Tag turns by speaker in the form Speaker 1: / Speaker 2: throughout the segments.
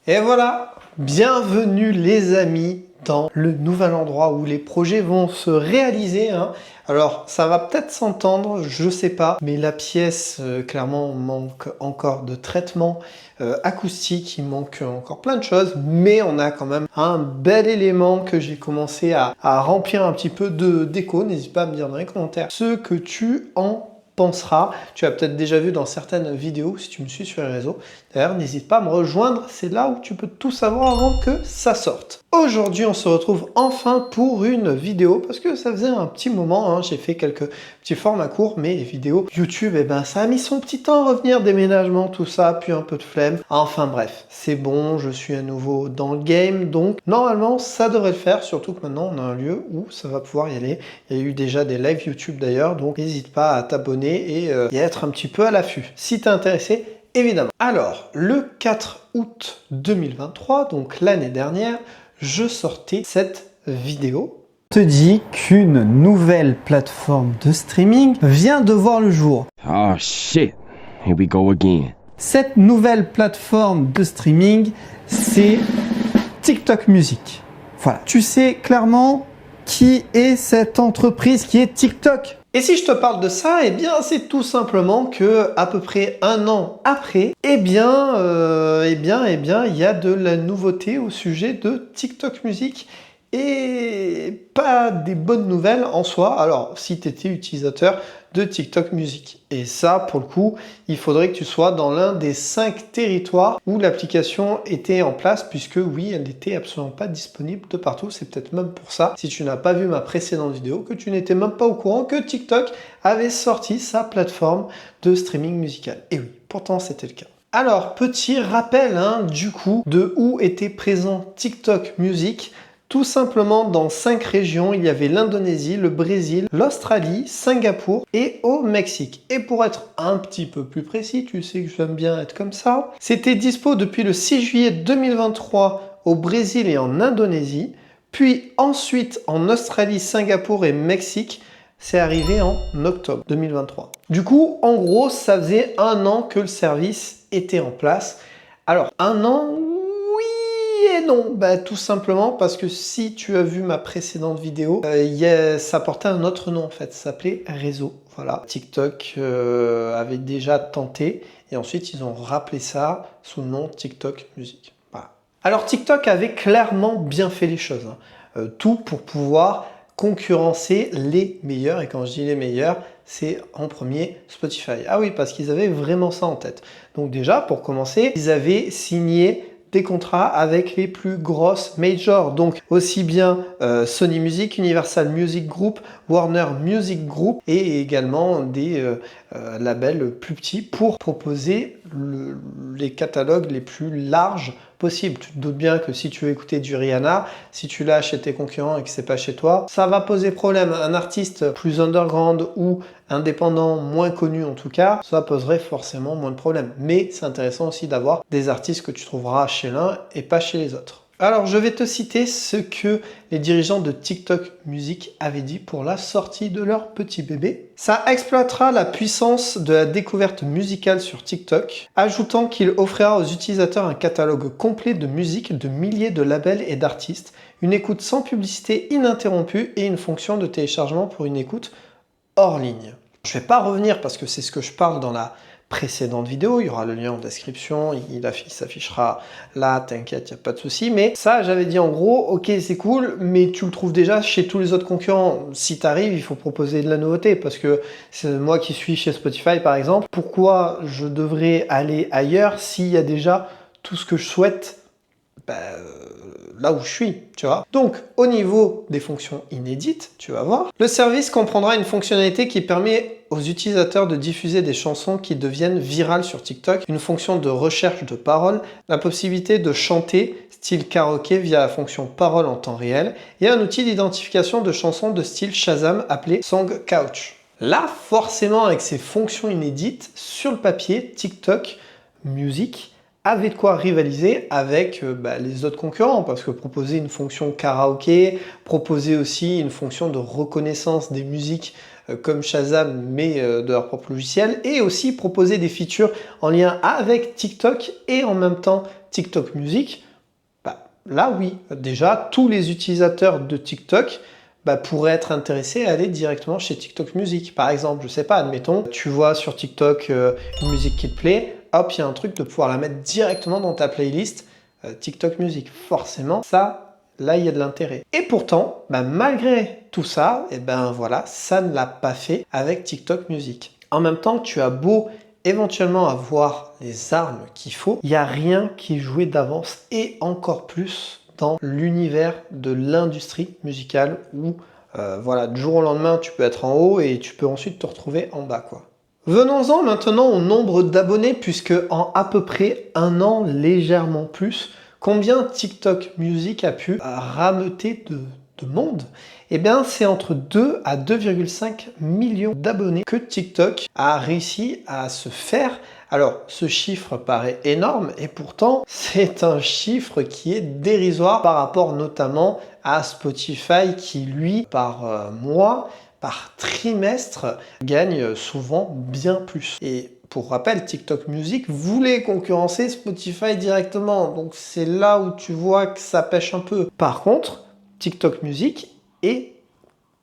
Speaker 1: Et voilà, bienvenue les amis dans le nouvel endroit où les projets vont se réaliser. Alors ça va peut-être s'entendre, je sais pas, mais la pièce clairement manque encore de traitement acoustique, il manque encore plein de choses, mais on a quand même un bel élément que j'ai commencé à remplir un petit peu de déco. N'hésite pas à me dire dans les commentaires ce que tu en penseras. Tu as peut-être déjà vu dans certaines vidéos si tu me suis sur les réseaux. D'ailleurs, n'hésite pas à me rejoindre, c'est là où tu peux tout savoir avant que ça sorte. Aujourd'hui, on se retrouve enfin pour une vidéo parce que ça faisait un petit moment, j'ai fait quelques petits formats courts, mais les vidéos YouTube, ça a mis son petit temps à revenir, déménagement, tout ça, puis un peu de flemme. Enfin bref, c'est bon, je suis à nouveau dans le game, donc normalement ça devrait le faire, surtout que maintenant on a un lieu où ça va pouvoir y aller. Il y a eu déjà des lives YouTube d'ailleurs, donc n'hésite pas à t'abonner et à être un petit peu à l'affût. Si t'es intéressé, évidemment. Alors, le 4 août 2023, donc l'année dernière, je sortais cette vidéo. Je te dis qu'une nouvelle plateforme de streaming vient de voir le jour.
Speaker 2: Oh shit, here we go again.
Speaker 1: Cette nouvelle plateforme de streaming, c'est TikTok Music. Voilà, tu sais clairement qui est cette entreprise qui est TikTok. Et si je te parle de ça, c'est tout simplement que à peu près un an après, il y a de la nouveauté au sujet de TikTok Music et pas des bonnes nouvelles en soi. Alors, si tu étais utilisateur de TikTok Music. Et ça, pour le coup, il faudrait que tu sois dans l'un des 5 territoires où l'application était en place, puisque oui, elle n'était absolument pas disponible de partout. C'est peut-être même pour ça, si tu n'as pas vu ma précédente vidéo, que tu n'étais même pas au courant que TikTok avait sorti sa plateforme de streaming musical. Et oui, pourtant c'était le cas. Alors, petit rappel du coup de où était présent TikTok Music. Tout simplement, dans 5 régions, il y avait l'Indonésie, le Brésil, l'Australie, Singapour et au Mexique. Et pour être un petit peu plus précis, tu sais que j'aime bien être comme ça, c'était dispo depuis le 6 juillet 2023 au Brésil et en Indonésie, puis ensuite en Australie, Singapour et Mexique, c'est arrivé en octobre 2023. Du coup, en gros, ça faisait un an que le service était en place. Alors, un an, et non, tout simplement parce que si tu as vu ma précédente vidéo, ça portait un autre nom en fait, ça s'appelait Réseau. Voilà, TikTok avait déjà tenté et ensuite ils ont rappelé ça sous le nom TikTok Music. Voilà. Alors TikTok avait clairement bien fait les choses, tout pour pouvoir concurrencer les meilleurs, et quand je dis les meilleurs, c'est en premier Spotify. Ah oui, parce qu'ils avaient vraiment ça en tête. Donc déjà, pour commencer, ils avaient signé des contrats avec les plus grosses majors, donc aussi bien Sony Music, Universal Music Group, Warner Music Group et également des labels plus petits pour proposer les catalogues les plus larges possibles. Tu te doutes bien que si tu veux écouter du Rihanna, si tu l'as chez tes concurrents et que c'est pas chez toi, ça va poser problème. Un artiste plus underground ou indépendant, moins connu en tout cas, ça poserait forcément moins de problèmes. Mais c'est intéressant aussi d'avoir des artistes que tu trouveras chez l'un et pas chez les autres. Alors, je vais te citer ce que les dirigeants de TikTok Music avaient dit pour la sortie de leur petit bébé. Ça exploitera la puissance de la découverte musicale sur TikTok, ajoutant qu'il offrira aux utilisateurs un catalogue complet de musique de milliers de labels et d'artistes, une écoute sans publicité ininterrompue et une fonction de téléchargement pour une écoute hors ligne. Je ne vais pas revenir parce que c'est ce que je parle dans la précédente vidéo, il y aura le lien en description, il s'affichera là, t'inquiète, il n'y a pas de souci. Mais ça, j'avais dit en gros, ok, c'est cool, mais tu le trouves déjà chez tous les autres concurrents. Si tu arrives, il faut proposer de la nouveauté, parce que c'est moi qui suis chez Spotify, par exemple. Pourquoi je devrais aller ailleurs s'il y a déjà tout ce que je souhaite là où je suis, tu vois. Donc, au niveau des fonctions inédites, tu vas voir, le service comprendra une fonctionnalité qui permet aux utilisateurs de diffuser des chansons qui deviennent virales sur TikTok, une fonction de recherche de paroles, la possibilité de chanter style karaoké via la fonction parole en temps réel, et un outil d'identification de chansons de style Shazam appelé Song Couch. Là, forcément, avec ces fonctions inédites, sur le papier, TikTok Music avait de quoi rivaliser avec les autres concurrents, parce que proposer une fonction karaoké, proposer aussi une fonction de reconnaissance des musiques comme Shazam, mais de leur propre logiciel, et aussi proposer des features en lien avec TikTok et en même temps TikTok Music, là oui, déjà tous les utilisateurs de TikTok pourraient être intéressés à aller directement chez TikTok Music. Par exemple, je sais pas, admettons, tu vois sur TikTok une musique qui te plaît, hop, il y a un truc de pouvoir la mettre directement dans ta playlist TikTok Music. Forcément, ça, là, il y a de l'intérêt. Et pourtant, malgré tout ça, voilà, ça ne l'a pas fait avec TikTok Music. En même temps, tu as beau éventuellement avoir les armes qu'il faut, il n'y a rien qui est joué d'avance et encore plus dans l'univers de l'industrie musicale où voilà, du jour au lendemain, tu peux être en haut et tu peux ensuite te retrouver en bas, quoi. Venons-en maintenant au nombre d'abonnés, puisque en à peu près un an, légèrement plus, combien TikTok Music a pu rameuter de monde? Eh bien, c'est entre 2 à 2,5 millions d'abonnés que TikTok a réussi à se faire. Alors, ce chiffre paraît énorme et pourtant, c'est un chiffre qui est dérisoire par rapport notamment à Spotify qui, lui, par mois, par trimestre, gagne souvent bien plus. Et pour rappel, TikTok Music voulait concurrencer Spotify directement. Donc c'est là où tu vois que ça pêche un peu. Par contre, TikTok Music est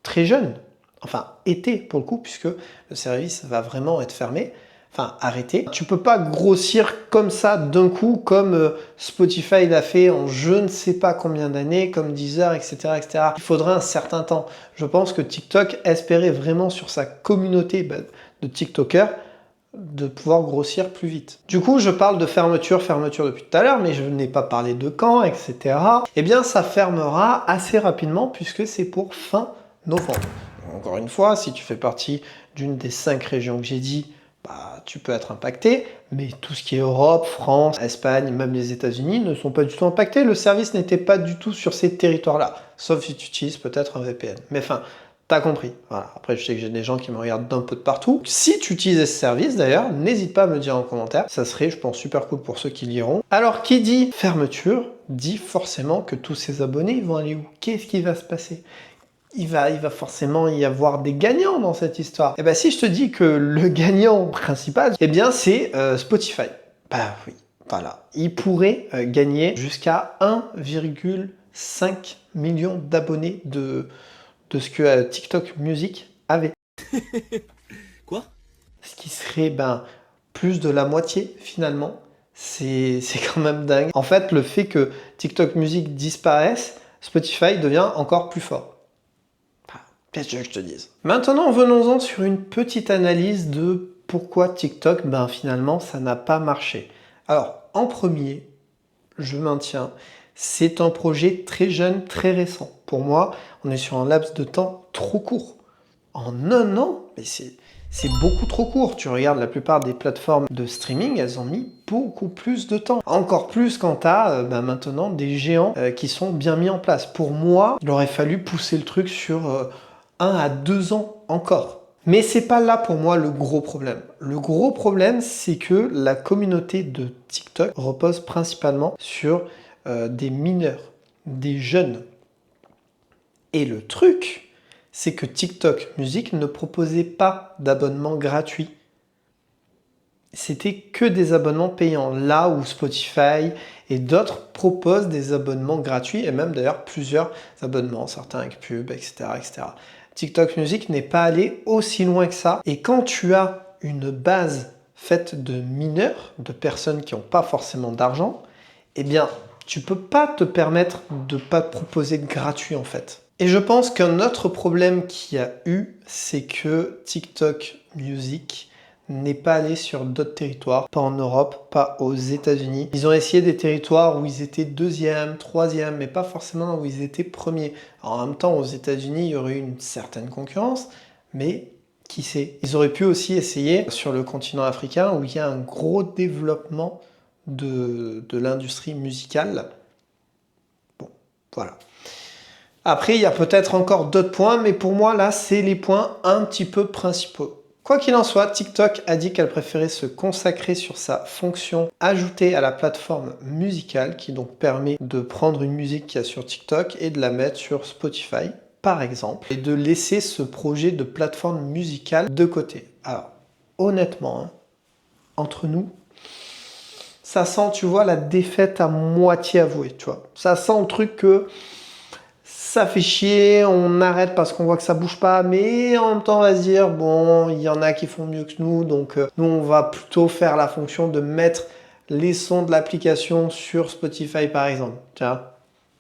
Speaker 1: très jeune. Enfin, était pour le coup, puisque le service va vraiment être fermé. Enfin, arrêté. Tu peux pas grossir comme ça d'un coup, comme Spotify l'a fait en je ne sais pas combien d'années, comme Deezer, etc., etc. Il faudrait un certain temps. Je pense que TikTok espérait vraiment sur sa communauté de TikTokers de pouvoir grossir plus vite. Du coup, je parle de fermeture depuis tout à l'heure, mais je n'ai pas parlé de quand, etc. Eh bien, ça fermera assez rapidement puisque c'est pour fin novembre. Encore une fois, si tu fais partie d'une des 5 régions que j'ai dit, tu peux être impacté, mais tout ce qui est Europe, France, Espagne, même les États-Unis ne sont pas du tout impactés. Le service n'était pas du tout sur ces territoires-là, sauf si tu utilises peut-être un VPN. Mais enfin, t'as compris. Voilà. Après, je sais que j'ai des gens qui me regardent d'un peu de partout. Si tu utilises ce service, d'ailleurs, n'hésite pas à me le dire en commentaire. Ça serait, je pense, super cool pour ceux qui liront. Alors, qui dit fermeture, dit forcément que tous ces abonnés vont aller où? Qu'est-ce qui va se passer? Il va forcément y avoir des gagnants dans cette histoire. Et si je te dis que le gagnant principal, eh bien, c'est Spotify. Oui, voilà. Il pourrait gagner jusqu'à 1,5 million d'abonnés de ce que TikTok Music avait.
Speaker 3: Quoi?
Speaker 1: Ce qui serait plus de la moitié finalement. C'est quand même dingue. En fait, le fait que TikTok Music disparaisse, Spotify devient encore plus fort. Qu'est-ce que je te dise? Maintenant, venons-en sur une petite analyse de pourquoi TikTok, finalement, ça n'a pas marché. Alors, en premier, je maintiens, c'est un projet très jeune, très récent. Pour moi, on est sur un laps de temps trop court. En un an, mais c'est beaucoup trop court. Tu regardes la plupart des plateformes de streaming, elles ont mis beaucoup plus de temps. Encore plus quand tu as maintenant des géants qui sont bien mis en place. Pour moi, il aurait fallu pousser le truc sur 1 à 2 ans encore. Mais c'est pas là pour moi le gros problème. Le gros problème, c'est que la communauté de TikTok repose principalement sur des mineurs, des jeunes. Et le truc, c'est que TikTok Music ne proposait pas d'abonnement gratuit. C'était que des abonnements payants, là où Spotify et d'autres proposent des abonnements gratuits, et même d'ailleurs plusieurs abonnements, certains avec pub, etc., etc. TikTok Music n'est pas allé aussi loin que ça. Et quand tu as une base faite de mineurs, de personnes qui n'ont pas forcément d'argent, eh bien, tu peux pas te permettre de pas proposer de gratuit en fait. Et je pense qu'un autre problème qu'il y a eu, c'est que TikTok Music n'est pas allé sur d'autres territoires, pas en Europe, pas aux États-Unis. Ils ont essayé des territoires où ils étaient 2e, 3e, mais pas forcément où ils étaient premiers. Alors, en même temps, aux États-Unis, il y aurait eu une certaine concurrence, mais qui sait? Ils auraient pu aussi essayer sur le continent africain où il y a un gros développement de l'industrie musicale. Bon, voilà. Après, il y a peut-être encore d'autres points, mais pour moi, là, c'est les points un petit peu principaux. Quoi qu'il en soit, TikTok a dit qu'elle préférait se consacrer sur sa fonction ajoutée à la plateforme musicale, qui donc permet de prendre une musique qu'il y a sur TikTok et de la mettre sur Spotify, par exemple, et de laisser ce projet de plateforme musicale de côté. Alors, honnêtement, hein, entre nous, ça sent, tu vois, la défaite à moitié avouée, tu vois. Ça sent le truc que ça fait chier, on arrête parce qu'on voit que ça bouge pas, mais en même temps on va se dire, bon, il y en a qui font mieux que nous, donc nous on va plutôt faire la fonction de mettre les sons de l'application sur Spotify par exemple, tiens.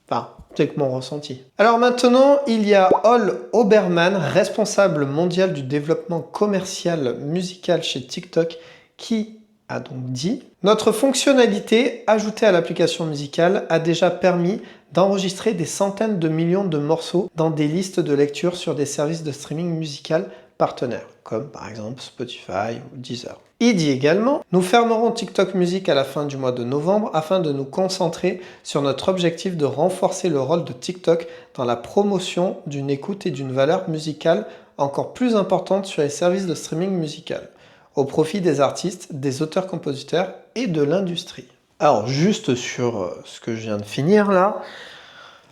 Speaker 1: Enfin, c'est que mon ressenti. Alors maintenant, il y a Ol Obermann, responsable mondial du développement commercial musical chez TikTok, qui a donc dit « Notre fonctionnalité ajoutée à l'application musicale a déjà permis d'enregistrer des centaines de millions de morceaux dans des listes de lecture sur des services de streaming musical partenaires, comme par exemple Spotify ou Deezer. » Il dit également « Nous fermerons TikTok Music à la fin du mois de novembre afin de nous concentrer sur notre objectif de renforcer le rôle de TikTok dans la promotion d'une écoute et d'une valeur musicale encore plus importante sur les services de streaming musical, au profit des artistes, des auteurs-compositeurs et de l'industrie. » Alors juste sur ce que je viens de finir là,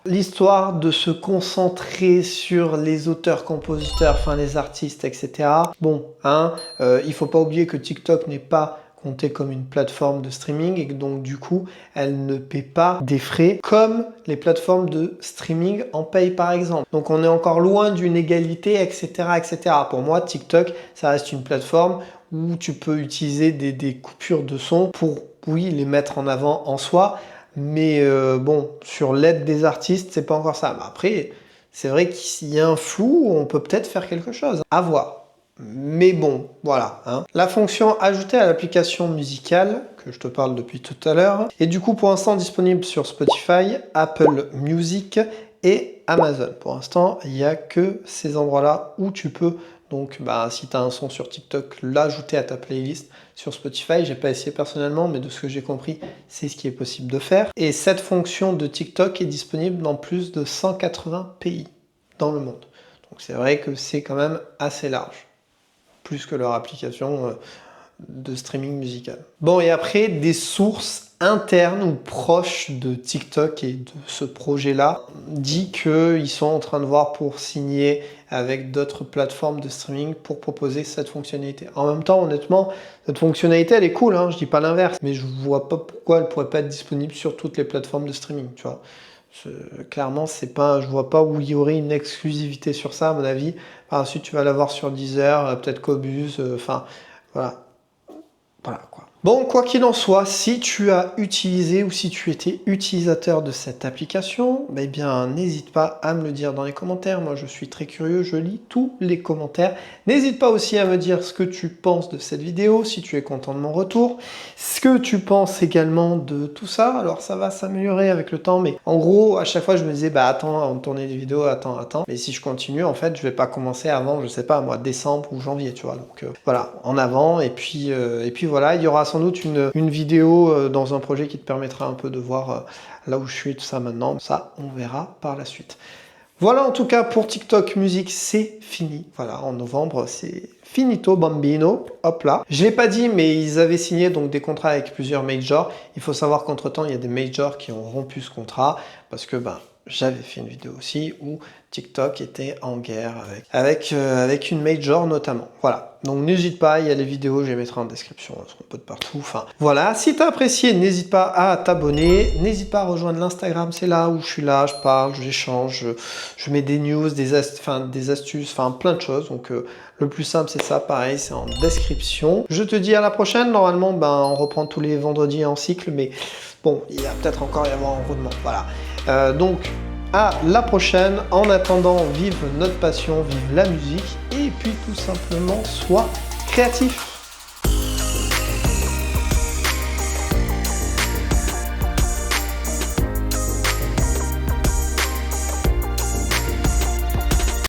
Speaker 1: l'histoire de se concentrer sur les auteurs-compositeurs, enfin les artistes, etc. Bon, hein, il faut pas oublier que TikTok n'est pas comptée comme une plateforme de streaming et que donc du coup, elle ne paie pas des frais comme les plateformes de streaming en payent par exemple. Donc on est encore loin d'une égalité, etc., etc. Pour moi, TikTok, ça reste une plateforme où tu peux utiliser des coupures de son pour, oui, les mettre en avant en soi, mais bon, sur l'aide des artistes, c'est pas encore ça. Mais après, c'est vrai qu'il y a un flou, on peut peut-être faire quelque chose. À voir. Mais bon, voilà. Hein. La fonction ajoutée à l'application musicale, que je te parle depuis tout à l'heure, est du coup pour l'instant disponible sur Spotify, Apple Music et Amazon. Pour l'instant, il n'y a que ces endroits-là où tu peux, donc si tu as un son sur TikTok, l'ajouter à ta playlist. Sur Spotify, j'ai pas essayé personnellement, mais de ce que j'ai compris, c'est ce qui est possible de faire. Et cette fonction de TikTok est disponible dans plus de 180 pays dans le monde. Donc c'est vrai que c'est quand même assez large. Plus que leur application de streaming musical. Bon, et après, des sources internes ou proches de TikTok et de ce projet-là dit qu'ils sont en train de voir pour signer avec d'autres plateformes de streaming pour proposer cette fonctionnalité. En même temps, honnêtement, cette fonctionnalité, elle est cool, hein, je dis pas l'inverse, mais je vois pas pourquoi elle pourrait pas être disponible sur toutes les plateformes de streaming, tu vois. Clairement, c'est pas, je vois pas où il y aurait une exclusivité sur ça, à mon avis. Par la suite, tu vas l'avoir sur Deezer, peut-être Qobuz, enfin, voilà. Voilà, quoi. Bon, quoi qu'il en soit, si tu as utilisé ou si tu étais utilisateur de cette application, eh bien, n'hésite pas à me le dire dans les commentaires. Moi, je suis très curieux, je lis tous les commentaires. N'hésite pas aussi à me dire ce que tu penses de cette vidéo, si tu es content de mon retour, ce que tu penses également de tout ça. Alors, ça va s'améliorer avec le temps, mais en gros, à chaque fois, je me disais, attends, avant de tourner des vidéos, attends. Mais si je continue, en fait, je vais pas commencer avant, je sais pas, moi, décembre ou janvier, tu vois. Donc, voilà, en avant, et puis voilà, il y aura sans doute une vidéo dans un projet qui te permettra un peu de voir là où je suis et tout ça maintenant. Ça, on verra par la suite. Voilà, en tout cas, pour TikTok Music, c'est fini. Voilà, en novembre, c'est finito bambino. Hop là. Je l'ai pas dit, mais ils avaient signé donc des contrats avec plusieurs majors. Il faut savoir qu'entre-temps, il y a des majors qui ont rompu ce contrat parce que, j'avais fait une vidéo aussi où TikTok était en guerre avec une major notamment. Voilà, donc n'hésite pas, il y a les vidéos, je les mettrai en description, elles seront un peu de partout. Enfin, voilà, si tu as apprécié, n'hésite pas à t'abonner, n'hésite pas à rejoindre l'Instagram, c'est là où je suis là, je parle, j'échange, je mets des news, des astuces, enfin plein de choses. Donc le plus simple c'est ça, pareil, c'est en description. Je te dis à la prochaine, normalement on reprend tous les vendredis en cycle, mais bon, il va peut-être encore y avoir un roulement, voilà. Donc à la prochaine. En attendant, vive notre passion, vive la musique et puis tout simplement sois créatif.